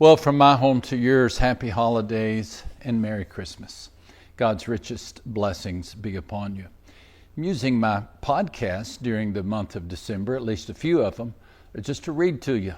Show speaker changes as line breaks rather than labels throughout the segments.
Well, from my home to yours, happy holidays and Merry Christmas. God's richest blessings be upon you. I'm using my podcast during the month of December, at least a few of them, just to read to you.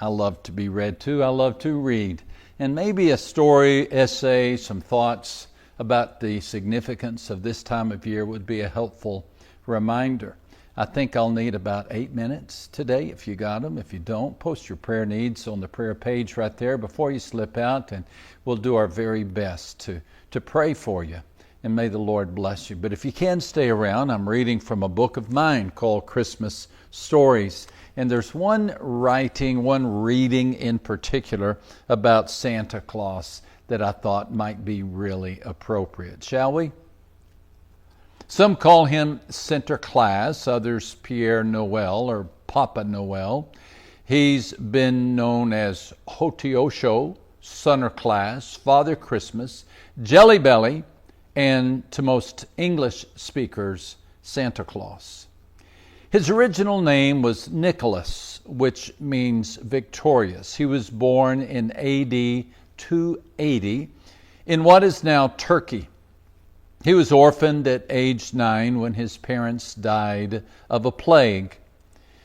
I love to be read to. I love to read. And maybe a story, essay, some thoughts about the significance of this time of year would be a helpful reminder. I think I'll need about 8 minutes today if you got them. If you don't, post your prayer needs on the prayer page right there before you slip out, and we'll do our very best to pray for you. And may the Lord bless you. But if you can stay around, I'm reading from a book of mine called Christmas Stories. And there's one reading in particular about Santa Claus that I thought might be really appropriate. Shall we? Some call him Sinterklaas, others Pierre Noel or Papa Noel. He's been known as Hotiocho, Sinterklaas, Father Christmas, Jelly Belly, and to most English speakers, Santa Claus. His original name was Nicholas, which means victorious. He was born in AD 280 in what is now Turkey. He was orphaned at age 9 when his parents died of a plague.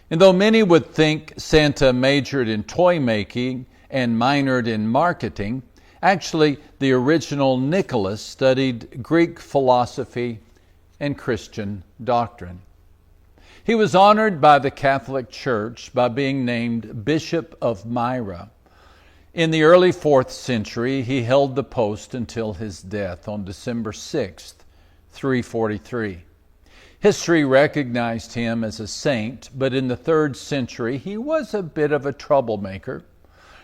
And though many would think Santa majored in toy making and minored in marketing, actually the original Nicholas studied Greek philosophy and Christian doctrine. He was honored by the Catholic Church by being named Bishop of Myra. In the early 4th century, he held the post until his death on December 6th, 343. History recognized him as a saint, but in the 3rd century, he was a bit of a troublemaker.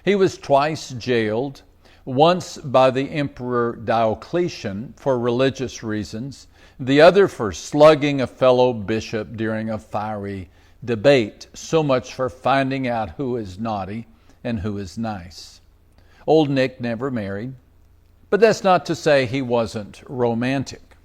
He was twice jailed, once by the Emperor Diocletian for religious reasons, the other for slugging a fellow bishop during a fiery debate. So much for finding out who is naughty and who is nice. Old Nick never married, but that's not to say he wasn't romantic.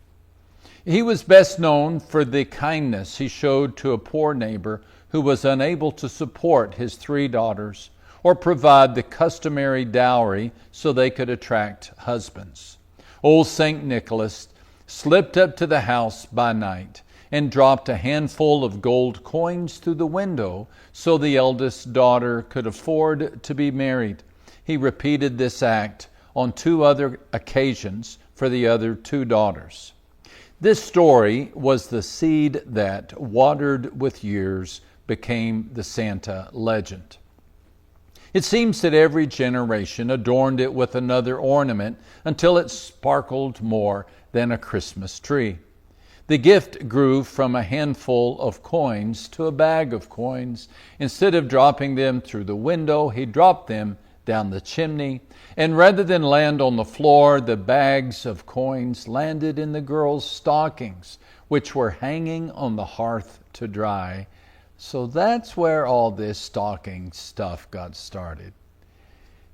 He was best known for the kindness he showed to a poor neighbor who was unable to support his 3 daughters or provide the customary dowry so they could attract husbands. Old St. Nicholas slipped up to the house by night and dropped a handful of gold coins through the window so the eldest daughter could afford to be married. He repeated this act on 2 other occasions for the other 2 daughters. This story was the seed that, watered with years, became the Santa legend. It seems that every generation adorned it with another ornament until it sparkled more than a Christmas tree. The gift grew from a handful of coins to a bag of coins. Instead of dropping them through the window, he dropped them down the chimney, and rather than land on the floor, the bags of coins landed in the girls' stockings, which were hanging on the hearth to dry. So that's where all this stocking stuff got started.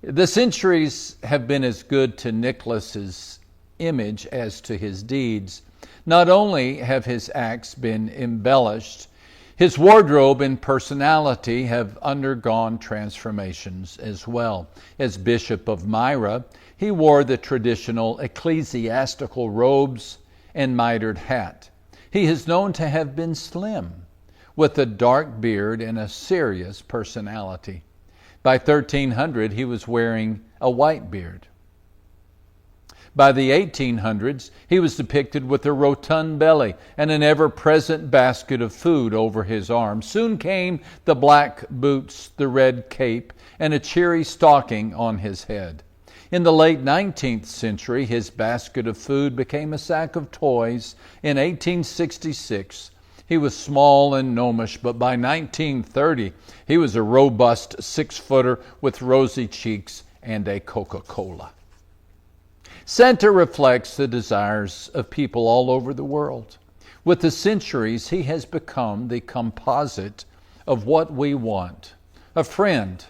The centuries have been as good to Nicholas's image as to his deeds. Not only have his acts been embellished, his wardrobe and personality have undergone transformations as well. As Bishop of Myra, he wore the traditional ecclesiastical robes and mitred hat. He is known to have been slim, with a dark beard and a serious personality. By 1300, he was wearing a white beard. By the 1800s, he was depicted with a rotund belly and an ever-present basket of food over his arm. Soon came the black boots, the red cape, and a cheery stocking on his head. In the late 19th century, his basket of food became a sack of toys. In 1866, he was small and gnomish, but by 1930, he was a robust 6-footer with rosy cheeks and a Coca-Cola. Santa reflects the desires of people all over the world. With the centuries, he has become the composite of what we want: a friend,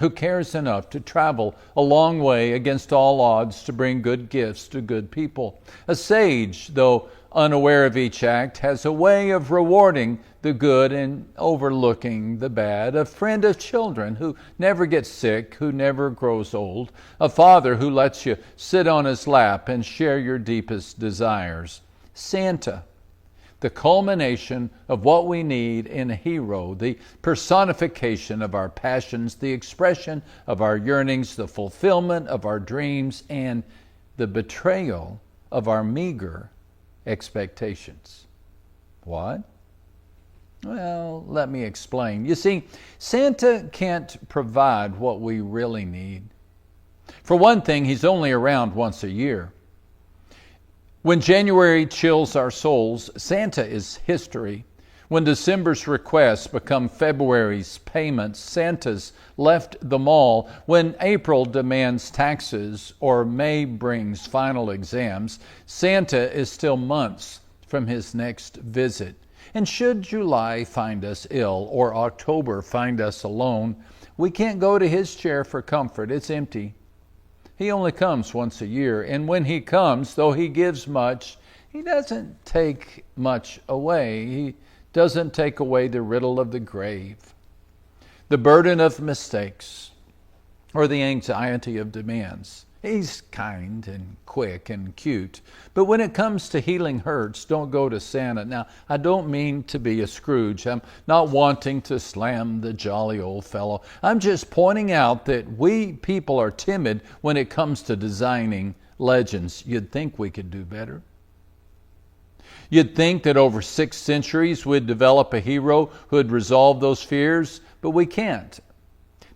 who cares enough to travel a long way against all odds to bring good gifts to good people. A sage, though unaware of each act, has a way of rewarding the good and overlooking the bad. A friend of children who never gets sick, who never grows old. A father who lets you sit on his lap and share your deepest desires. Santa, the culmination of what we need in a hero, the personification of our passions, the expression of our yearnings, the fulfillment of our dreams, and the betrayal of our meager expectations. What? Well, let me explain. You see, Santa can't provide what we really need. For one thing, he's only around once a year. When January chills our souls, Santa is history. When December's requests become February's payments, Santa's left the mall. When April demands taxes or May brings final exams, Santa is still months from his next visit. And should July find us ill or October find us alone, we can't go to his chair for comfort. It's empty. He only comes once a year, and when he comes, though he gives much, he doesn't take much away. He doesn't take away the riddle of the grave, the burden of mistakes, or the anxiety of demands. He's kind and quick and cute, but when it comes to healing hurts, don't go to Santa. Now, I don't mean to be a Scrooge. I'm not wanting to slam the jolly old fellow. I'm just pointing out that we people are timid when it comes to designing legends. You'd think we could do better. You'd think that over 6 centuries we'd develop a hero who would resolve those fears, but we can't.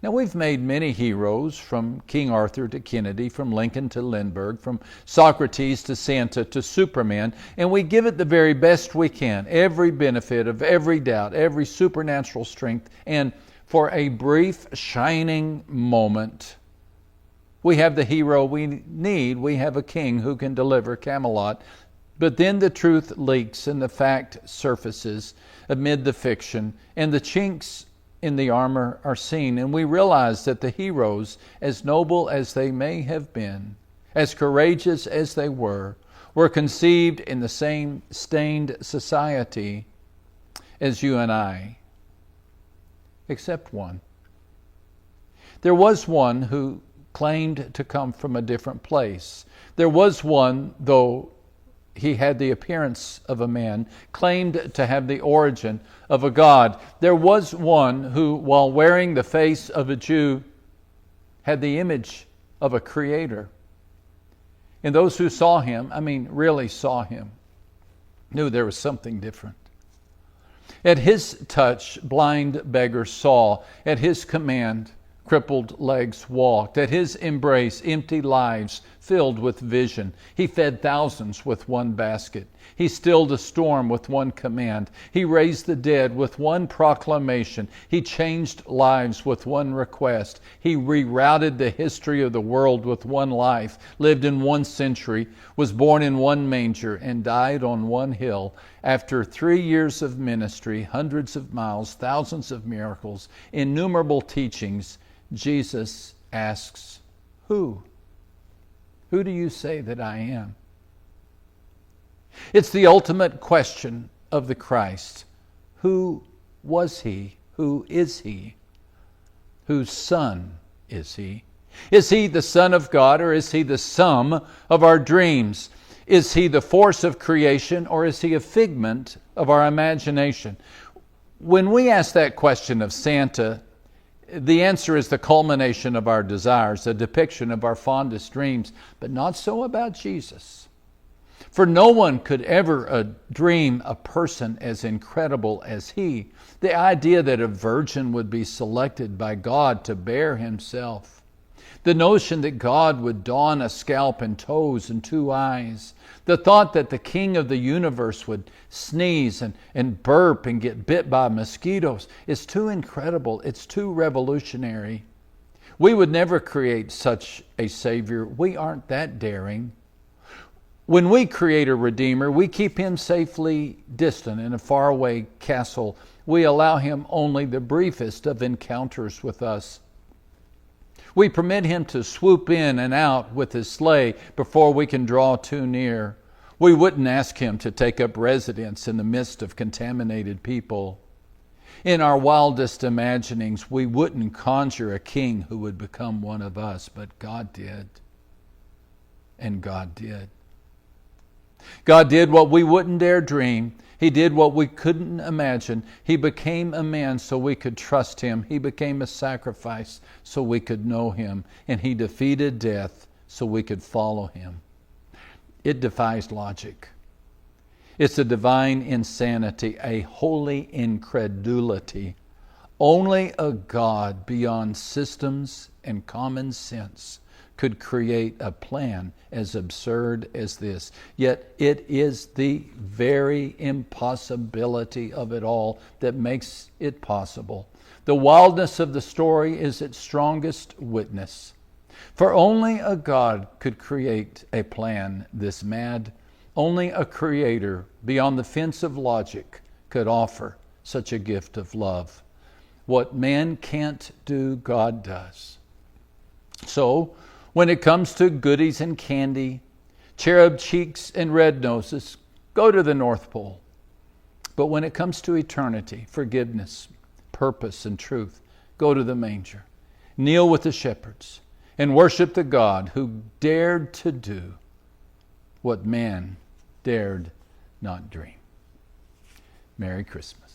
Now, we've made many heroes, from King Arthur to Kennedy, from Lincoln to Lindbergh, from Socrates to Santa to Superman, and we give it the very best we can, every benefit of every doubt, every supernatural strength, and for a brief, shining moment, we have the hero we need. We have a king who can deliver Camelot. But then the truth leaks and the fact surfaces amid the fiction, and the chinks in the armor are seen, and we realize that the heroes, as noble as they may have been, as courageous as they were conceived in the same stained society as you and I, except one. There was one who claimed to come from a different place. There was one, though he had the appearance of a man, claimed to have the origin of a god. There was one who, while wearing the face of a Jew, had the image of a creator. And those who saw him, really saw him, knew there was something different. At his touch, blind beggars saw. At his command, crippled legs walked. At his embrace, empty lives filled with vision. He fed thousands with one basket. He stilled a storm with one command. He raised the dead with one proclamation. He changed lives with one request. He rerouted the history of the world with one life, lived in one century, was born in one manger, and died on one hill. After 3 years of ministry, hundreds of miles, thousands of miracles, innumerable teachings, Jesus asks, Who? Who do you say that I am? It's the ultimate question of the Christ. Who was he? Who is he? Whose son is he? Is he the Son of God, or is he the sum of our dreams? Is he the force of creation, or is he a figment of our imagination? When we ask that question of Santa, the answer is the culmination of our desires, a depiction of our fondest dreams, but not so about Jesus. For no one could ever dream a person as incredible as he. The idea that a virgin would be selected by God to bear himself. The notion that God would don a scalp and toes and 2 eyes. The thought that the king of the universe would sneeze and burp and get bit by mosquitoes is too incredible. It's too revolutionary. We would never create such a Savior. We aren't that daring. When we create a Redeemer, we keep him safely distant in a faraway castle. We allow him only the briefest of encounters with us. We permit him to swoop in and out with his sleigh before we can draw too near. We wouldn't ask him to take up residence in the midst of contaminated people. In our wildest imaginings, we wouldn't conjure a king who would become one of us, but God did. And God did. God did what we wouldn't dare dream. He did what we couldn't imagine. He became a man so we could trust him. He became a sacrifice so we could know him. And he defeated death so we could follow him. It defies logic. It's a divine insanity, a holy incredulity. Only a God beyond systems and common sense could create a plan as absurd as this. Yet it is the very impossibility of it all that makes it possible. The wildness of the story is its strongest witness. For only a God could create a plan this mad. Only a creator beyond the fence of logic could offer such a gift of love. What man can't do, God does. So, when it comes to goodies and candy, cherub cheeks and red noses, go to the North Pole. But when it comes to eternity, forgiveness, purpose, and truth, go to the manger. Kneel with the shepherds and worship the God who dared to do what man dared not dream. Merry Christmas.